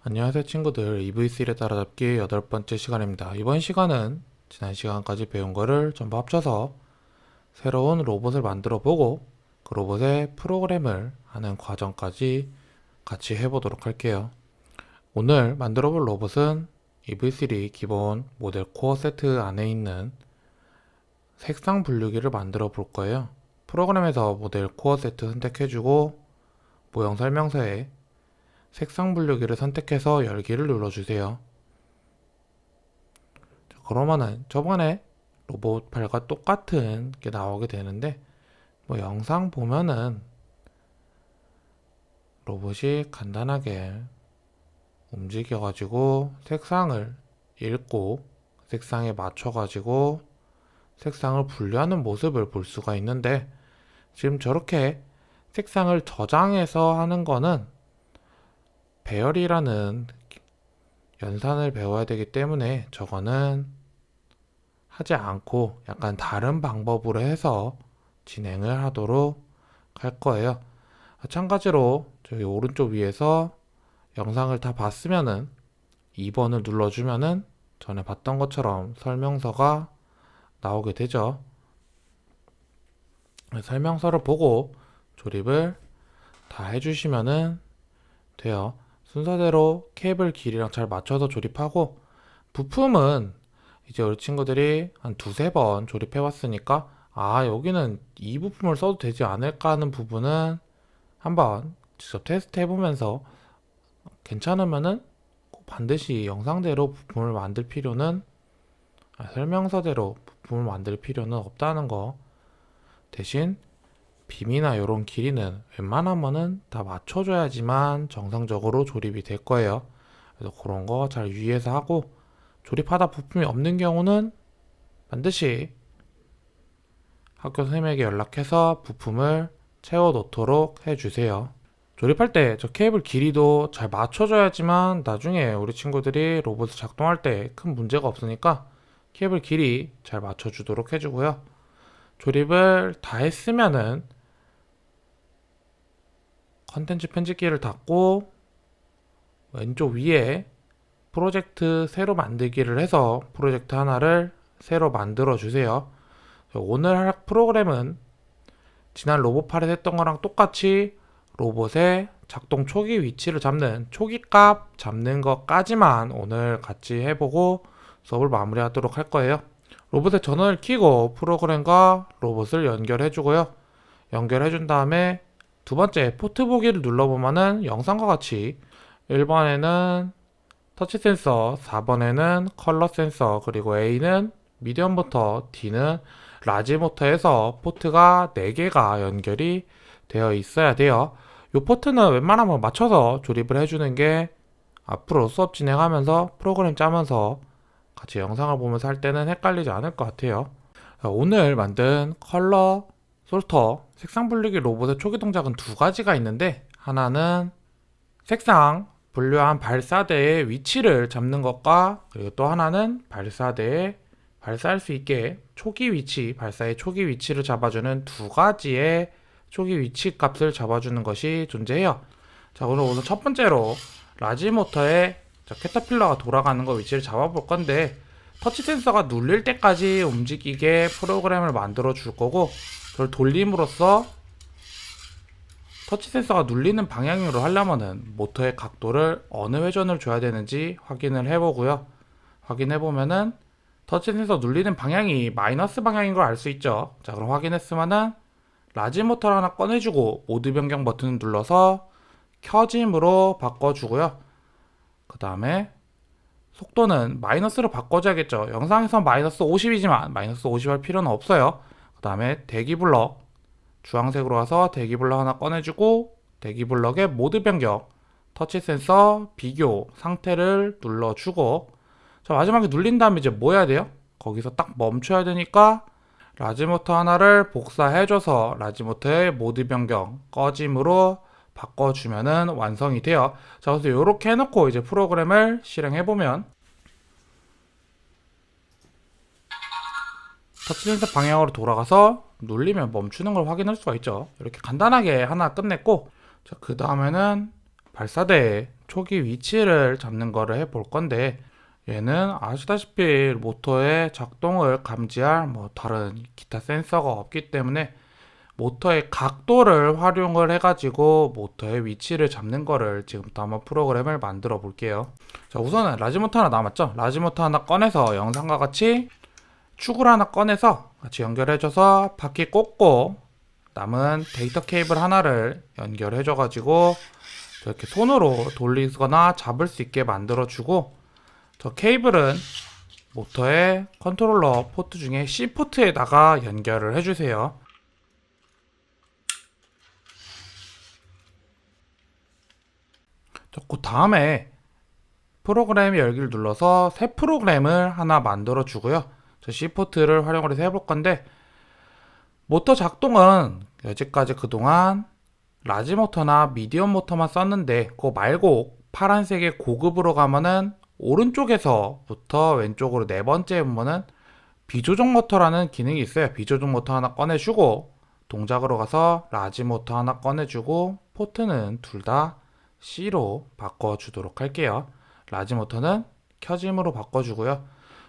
안녕하세요 친구들, EV3를 따라잡기 8번째 시간입니다. 이번 시간은 지난 시간까지 배운 거를 전부 합쳐서 새로운 로봇을 만들어 보고 그 로봇의 프로그램을 하는 과정까지 같이 해보도록 할게요. 오늘 만들어 볼 로봇은 EV3 기본 모델 코어 세트 안에 있는 색상 분류기를 만들어 볼 거예요. 프로그램에서 모델 코어 세트 선택해주고 모형 설명서에 색상 분류기를 선택해서 열기를 눌러주세요. 그러면은 저번에 로봇 팔과 똑같은 게 나오게 되는데, 영상 보면은 로봇이 간단하게 움직여가지고 색상을 읽고 색상에 맞춰가지고 색상을 분류하는 모습을 볼 수가 있는데, 지금 저렇게 색상을 저장해서 하는 거는 배열이라는 연산을 배워야 되기 때문에 저거는 하지 않고 약간 다른 방법으로 해서 진행을 하도록 할 거예요. 마찬가지로 저기 오른쪽 위에서 영상을 다 봤으면은 2번을 눌러주면은 전에 봤던 것처럼 설명서가 나오게 되죠. 설명서를 보고 조립을 다 해주시면은 돼요. 순서대로 케이블 길이랑 잘 맞춰서 조립하고, 부품은 이제 우리 친구들이 한 두세 번 조립해 왔으니까 여기는 이 부품을 써도 되지 않을까 하는 부분은 한번 직접 테스트 해보면서 괜찮으면은 꼭 반드시 영상대로 부품을 만들 필요는 설명서대로 부품을 만들 필요는 없다는 거. 대신 빔이나 이런 길이는 웬만하면은 다 맞춰줘야지만 정상적으로 조립이 될 거예요. 그래서 그런 거 잘 유의해서 하고, 조립하다 부품이 없는 경우는 반드시 학교 선생님에게 연락해서 부품을 채워 놓도록 해주세요. 조립할 때 저 케이블 길이도 잘 맞춰줘야지만 나중에 우리 친구들이 로봇을 작동할 때 큰 문제가 없으니까 케이블 길이 잘 맞춰주도록 해주고요. 조립을 다 했으면은 컨텐츠 편집기를 닫고 왼쪽 위에 프로젝트 새로 만들기를 해서 프로젝트 하나를 새로 만들어 주세요. 오늘 할 프로그램은 지난 로봇팔에 했던 거랑 똑같이 로봇의 작동 초기 위치를 잡는 초기 값 잡는 것까지만 오늘 같이 해보고 수업을 마무리하도록 할 거예요. 로봇의 전원을 켜고 프로그램과 로봇을 연결해 주고요. 연결해 준 다음에 두 번째 포트 보기를 눌러보면은 영상과 같이 1번에는 터치 센서, 4번에는 컬러 센서, 그리고 A는 미디엄 모터, D는 라지 모터에서 포트가 4개가 연결이 되어 있어야 돼요. 이 포트는 웬만하면 맞춰서 조립을 해주는 게 앞으로 수업 진행하면서 프로그램 짜면서 같이 영상을 보면서 할 때는 헷갈리지 않을 것 같아요. 오늘 만든 컬러 솔터 색상 분리기 로봇의 초기 동작은 두 가지가 있는데, 하나는 색상 분류한 발사대의 위치를 잡는 것과, 그리고 또 하나는 발사대에 발사할 수 있게 초기 위치, 발사의 초기 위치를 잡아주는 두 가지의 초기 위치 값을 잡아주는 것이 존재해요. 자, 오늘 첫 번째로 라지 모터의 캐터필러가 돌아가는 거 위치를 잡아볼 건데, 터치 센서가 눌릴 때까지 움직이게 프로그램을 만들어 줄 거고, 그걸 돌림으로써 터치 센서가 눌리는 방향으로 하려면은 모터의 각도를 어느 회전을 줘야 되는지 확인을 해보고요. 확인해보면은 터치 센서 눌리는 방향이 마이너스 방향인 걸 알 수 있죠. 자, 그럼 확인했으면은 라지 모터를 하나 꺼내주고 모드 변경 버튼을 눌러서 켜짐으로 바꿔주고요. 그 다음에 속도는 마이너스로 바꿔줘야겠죠. 영상에선 마이너스 50이지만 마이너스 50 할 필요는 없어요. 그 다음에 대기 블럭 주황색으로 가서 대기 블럭 하나 꺼내주고 대기 블럭의 모드 변경, 터치 센서 비교 상태를 눌러주고, 자, 마지막에 눌린 다음에 이제 뭐 해야 돼요? 거기서 딱 멈춰야 되니까 라지 모터 하나를 복사해줘서 라지 모터의 모드 변경 꺼짐으로 바꿔주면은 완성이 돼요. 자, 그래서 이렇게 해놓고 이제 프로그램을 실행해보면 터치 센서 방향으로 돌아가서 눌리면 멈추는 걸 확인할 수가 있죠. 이렇게 간단하게 하나 끝냈고, 자, 그 다음에는 발사대의 초기 위치를 잡는 거를 해볼 건데, 얘는 아시다시피 모터의 작동을 감지할 다른 기타 센서가 없기 때문에 모터의 각도를 활용을 해가지고 모터의 위치를 잡는 거를 지금부터 한번 프로그램을 만들어 볼게요. 자, 우선은 라지모터 하나 남았죠. 라지모터 하나 꺼내서 영상과 같이 축을 하나 꺼내서 같이 연결해줘서 바퀴 꽂고 남은 데이터 케이블 하나를 연결해줘가지고 이렇게 손으로 돌리거나 잡을 수 있게 만들어주고, 저 케이블은 모터의 컨트롤러 포트 중에 C포트에다가 연결을 해주세요. 그 다음에 프로그램 열기를 눌러서 새 프로그램을 하나 만들어 주고요. 저 C포트를 활용을 해서 해볼 건데, 모터 작동은 여지까지 그동안 라지 모터나 미디엄 모터만 썼는데, 그거 말고 파란색의 고급으로 가면은 오른쪽에서부터 왼쪽으로 네 번째 보면은 비조정 모터라는 기능이 있어요. 비조정 모터 하나 꺼내주고, 동작으로 가서 라지 모터 하나 꺼내주고, 포트는 둘 다 C로 바꿔주도록 할게요. 라지 모터는 켜짐으로 바꿔주고요.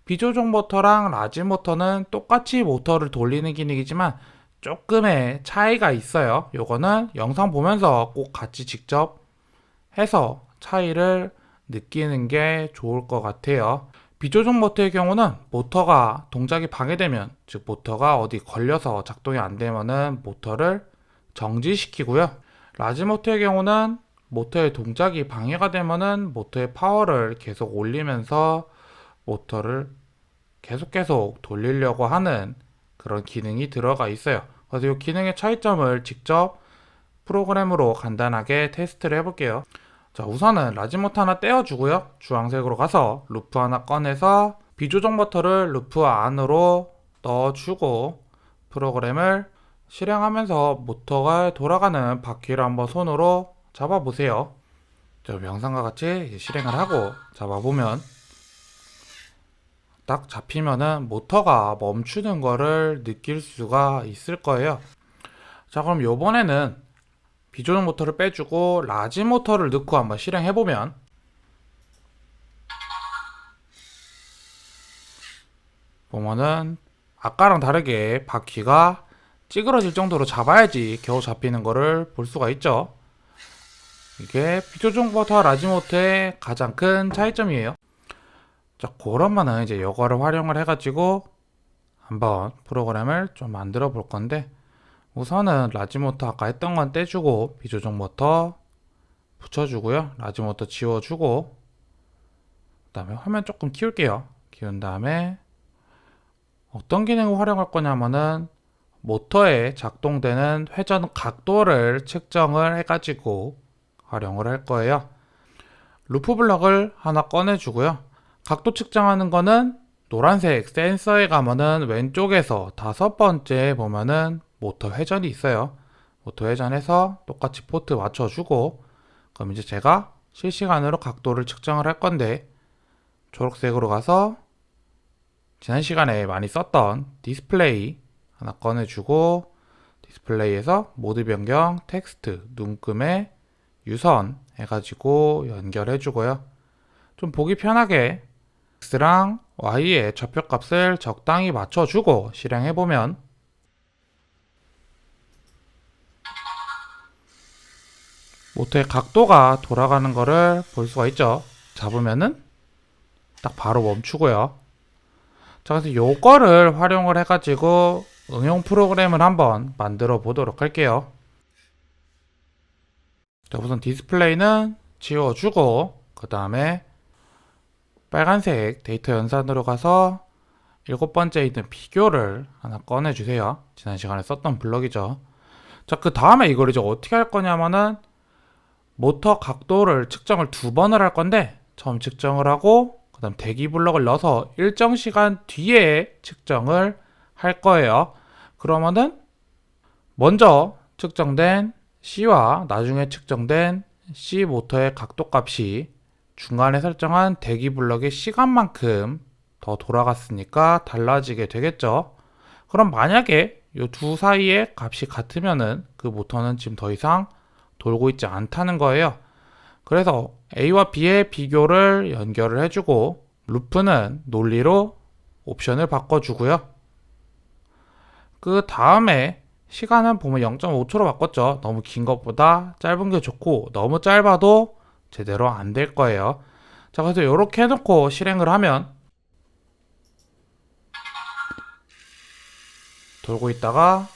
비조정 모터랑 라지 모터는 똑같이 모터를 돌리는 기능이지만 조금의 차이가 있어요. 요거는 영상 보면서 꼭 같이 직접 해서 차이를 느끼는 게 좋을 것 같아요. 비조정 모터의 경우는 모터가 동작이 방해되면, 즉 모터가 어디 걸려서 작동이 안 되면은 모터를 정지시키고요. 라지 모터의 경우는 모터의 동작이 방해가 되면은 모터의 파워를 계속 올리면서 모터를 계속 돌리려고 하는 그런 기능이 들어가 있어요. 그래서 이 기능의 차이점을 직접 프로그램으로 간단하게 테스트를 해볼게요. 자, 우선은 라지 모터 하나 떼어주고요. 주황색으로 가서 루프 하나 꺼내서 비조정 모터를 루프 안으로 넣어주고 프로그램을 실행하면서 모터가 돌아가는 바퀴를 한번 손으로 잡아보세요. 저 영상과 같이 실행을 하고 잡아보면 딱 잡히면은 모터가 멈추는 거를 느낄 수가 있을 거예요. 자, 그럼 요번에는 비조정 모터를 빼주고 라지 모터를 넣고 한번 실행해보면, 보면은 아까랑 다르게 바퀴가 찌그러질 정도로 잡아야지 겨우 잡히는 거를 볼 수가 있죠. 이게 비조정 모터와 라지 모터의 가장 큰 차이점이에요. 자, 그러면은 이제 이거를 활용을 해가지고 한번 프로그램을 좀 만들어 볼 건데, 우선은 라지 모터 아까 했던 건 떼주고 비조정 모터 붙여주고요. 라지 모터 지워주고, 그 다음에 화면 조금 키울게요. 키운 다음에 어떤 기능을 활용할 거냐면은 모터에 작동되는 회전 각도를 측정을 해가지고 활용을 할 거예요. 루프 블럭을 하나 꺼내주고요. 각도 측정하는 거는 노란색 센서에 가면은 왼쪽에서 다섯 번째 보면은 모터 회전이 있어요. 모터 회전해서 똑같이 포트 맞춰주고, 그럼 이제 제가 실시간으로 각도를 측정을 할 건데, 초록색으로 가서 지난 시간에 많이 썼던 디스플레이 하나 꺼내주고, 디스플레이에서 모드 변경, 텍스트, 눈금에 유선 해가지고 연결해주고요. 좀 보기 편하게 X랑 Y의 좌표값을 적당히 맞춰주고 실행해보면, 모터의 각도가 돌아가는 거를 볼 수가 있죠. 잡으면은 딱 바로 멈추고요. 자, 그래서 요거를 활용을 해가지고 응용 프로그램을 한번 만들어 보도록 할게요. 자, 우선 디스플레이는 지워주고, 그 다음에 빨간색 데이터 연산으로 가서 일곱 번째 있는 비교를 하나 꺼내주세요. 지난 시간에 썼던 블럭이죠. 자, 그 다음에 이걸 이제 어떻게 할 거냐면은 모터 각도를 측정을 두 번을 할 건데, 처음 측정을 하고 그 다음 대기 블럭을 넣어서 일정 시간 뒤에 측정을 할 거예요. 그러면은 먼저 측정된 C와 나중에 측정된 C 모터의 각도 값이 중간에 설정한 대기 블럭의 시간만큼 더 돌아갔으니까 달라지게 되겠죠. 그럼 만약에 이 두 사이의 값이 같으면은 그 모터는 지금 더 이상 돌고 있지 않다는 거예요. 그래서 A와 B의 비교를 연결을 해주고 루프는 논리로 옵션을 바꿔주고요. 그 다음에 시간은 보면 0.5초로 바꿨죠. 너무 긴 것보다 짧은 게 좋고 너무 짧아도 제대로 안 될 거예요. 자, 그래서 이렇게 해놓고 실행을 하면 돌고 있다가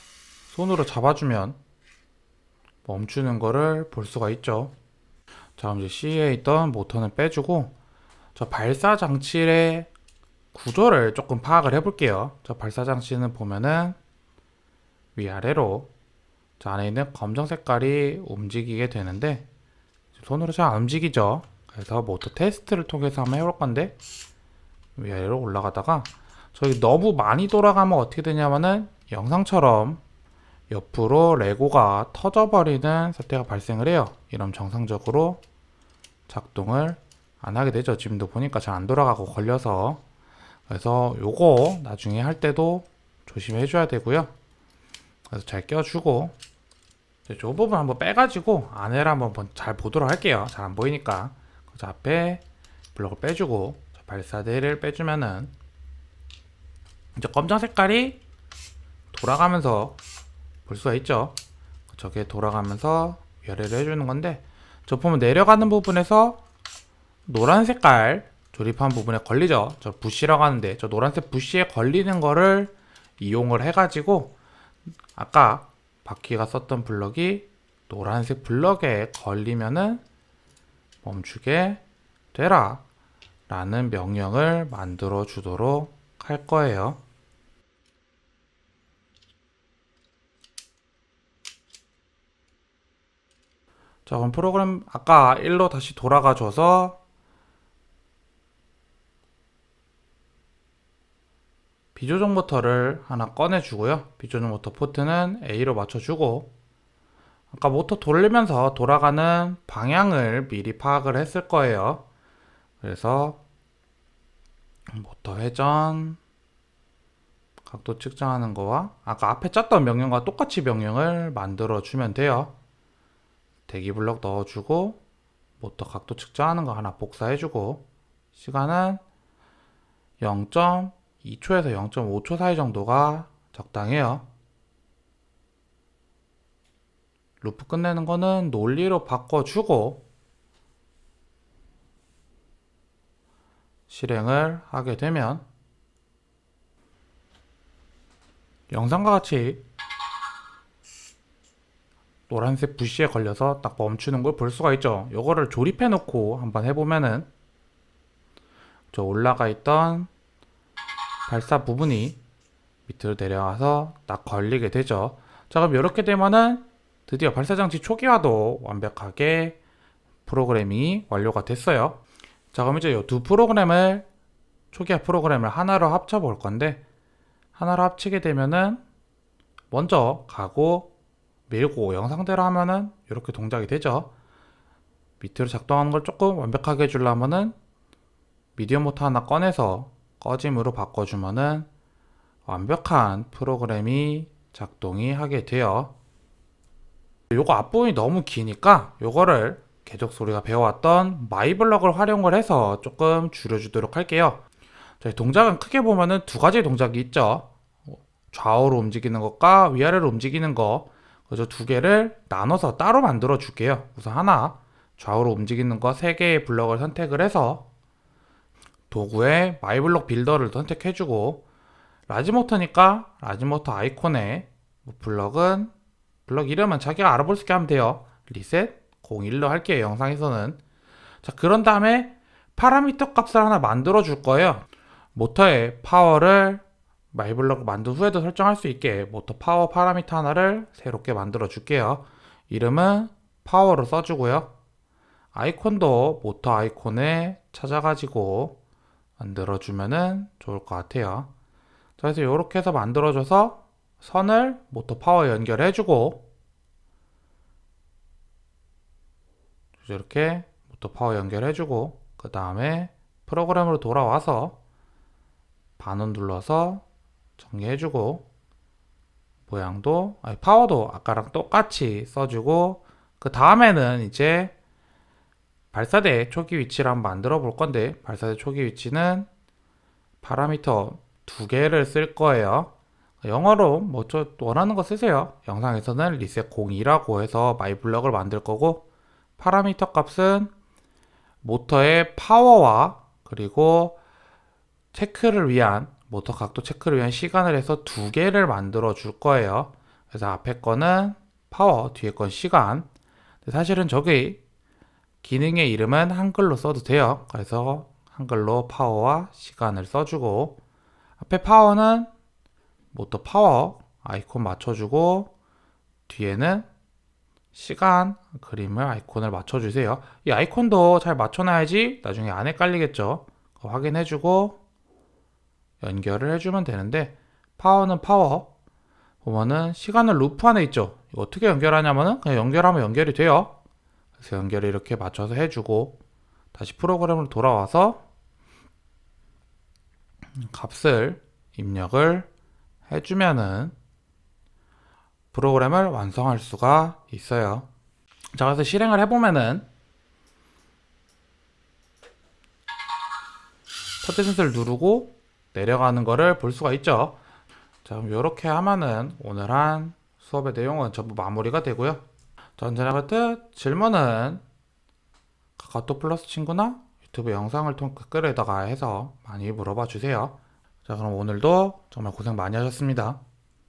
손으로 잡아주면 멈추는 거를 볼 수가 있죠. 자, 이제 C에 있던 모터는 빼주고 저 발사 장치의 구조를 조금 파악을 해볼게요. 저 발사 장치는 보면은 위아래로 저 안에 있는 검정 색깔이 움직이게 되는데 손으로 잘 안 움직이죠. 그래서 모터 테스트를 통해서 한번 해볼 건데 위아래로 올라가다가 저기 너무 많이 돌아가면 어떻게 되냐면은 영상처럼 옆으로 레고가 터져버리는 사태가 발생을 해요. 이러면 정상적으로 작동을 안 하게 되죠. 지금도 보니까 잘 안 돌아가고 걸려서. 그래서 요거 나중에 할 때도 조심해 줘야 되고요. 그래서 잘 껴주고 이 부분 한번 빼가지고 안에를 한번 잘 보도록 할게요. 잘 안 보이니까. 그래서 앞에 블럭을 빼주고 발사대를 빼주면은 이제 검정 색깔이 돌아가면서 볼 수가 있죠. 저게 돌아가면서 열애를 해주는 건데 저 보면 내려가는 부분에서 노란 색깔 조립한 부분에 걸리죠. 저 부시라고 하는데 저 노란색 부시에 걸리는 거를 이용을 해가지고 아까 바퀴가 썼던 블럭이 노란색 블럭에 걸리면은 멈추게 되라 라는 명령을 만들어 주도록 할 거예요. 자, 그럼 프로그램 아까 1로 다시 돌아가 줘서 비조정 모터를 하나 꺼내 주고요. 비조정 모터 포트는 A로 맞춰 주고 아까 모터 돌리면서 돌아가는 방향을 미리 파악을 했을 거예요. 그래서 모터 회전 각도 측정하는 거와 아까 앞에 짰던 명령과 똑같이 명령을 만들어 주면 돼요. 대기 블럭 넣어주고 모터 각도 측정하는 거 하나 복사해주고 시간은 0.2초에서 0.5초 사이 정도가 적당해요. 루프 끝내는 거는 논리로 바꿔주고 실행을 하게 되면 영상과 같이 노란색 부시에 걸려서 딱 멈추는 걸 볼 수가 있죠. 요거를 조립해 놓고 한번 해보면은 저 올라가 있던 발사 부분이 밑으로 내려와서 딱 걸리게 되죠. 자, 그럼 이렇게 되면은 드디어 발사장치 초기화도 완벽하게 프로그래밍이 완료가 됐어요. 자, 그럼 이제 이 두 프로그램을 초기화 프로그램을 하나로 합쳐 볼 건데 하나로 합치게 되면은 먼저 가고 밀고 영상대로 하면은 이렇게 동작이 되죠. 밑으로 작동하는 걸 조금 완벽하게 해주려면은 미디어 모터 하나 꺼내서 꺼짐으로 바꿔주면은 완벽한 프로그램이 작동이 하게 돼요. 요거 앞부분이 너무 기니까 요거를 계속 소리가 배워왔던 마이블럭을 활용을 해서 조금 줄여주도록 할게요. 저희 동작은 크게 보면은 두 가지 동작이 있죠. 좌우로 움직이는 것과 위아래로 움직이는 거. 그래서 두 개를 나눠서 따로 만들어 줄게요. 우선 하나 좌우로 움직이는 거 세 개의 블럭을 선택을 해서 도구에 마이블럭 빌더를 선택해주고 라지모터니까 라지모터 아이콘에 블럭은 블럭 이름은 자기가 알아볼 수 있게 하면 돼요. 리셋 01로 할게요. 영상에서는. 자, 그런 다음에 파라미터 값을 하나 만들어 줄 거예요. 모터의 파워를 마이블럭 만든 후에도 설정할 수 있게 모터 파워 파라미터 하나를 새롭게 만들어 줄게요. 이름은 파워로 써주고요. 아이콘도 모터 아이콘에 찾아가지고 만들어주면은 좋을 것 같아요. 자, 그래서 이렇게 해서 만들어줘서 선을 모터 파워에 연결해주고 이렇게 모터 파워 연결해주고 그 다음에 프로그램으로 돌아와서 반원 눌러서 정리해주고 모양도 파워도 아까랑 똑같이 써주고 그 다음에는 이제 발사대 초기 위치를 한번 만들어 볼 건데, 발사대 초기 위치는 파라미터 두 개를 쓸 거예요. 영어로 뭐 저 원하는 거 쓰세요. 영상에서는 reset02라고 해서 마이블럭을 만들 거고, 파라미터 값은 모터의 파워와 그리고 체크를 위한 모터 각도 체크를 위한 시간을 해서 두 개를 만들어 줄 거예요. 그래서 앞에 거는 파워, 뒤에 건 시간. 사실은 저기 기능의 이름은 한글로 써도 돼요. 그래서 한글로 파워와 시간을 써주고, 앞에 파워는 모터 파워 아이콘 맞춰주고, 뒤에는 시간 그림을 아이콘을 맞춰주세요. 이 아이콘도 잘 맞춰놔야지 나중에 안 헷갈리겠죠. 확인해주고 연결을 해주면 되는데, 파워는 파워 보면은 시간은 루프 안에 있죠. 이거 어떻게 연결하냐면은 그냥 연결하면 연결이 돼요. 그래서 연결을 이렇게 맞춰서 해주고, 다시 프로그램으로 돌아와서 값을 입력을 해주면은 프로그램을 완성할 수가 있어요. 자, 그래서 실행을 해보면은 터치 센서를 누르고 내려가는 거를 볼 수가 있죠. 자, 그럼 이렇게 하면은 오늘 한 수업의 내용은 전부 마무리가 되고요. 전전에 같은 질문은 카카오톡 플러스 친구나 유튜브 영상을 통해 댓글에다가 해서 많이 물어봐 주세요. 자, 그럼 오늘도 정말 고생 많이 하셨습니다.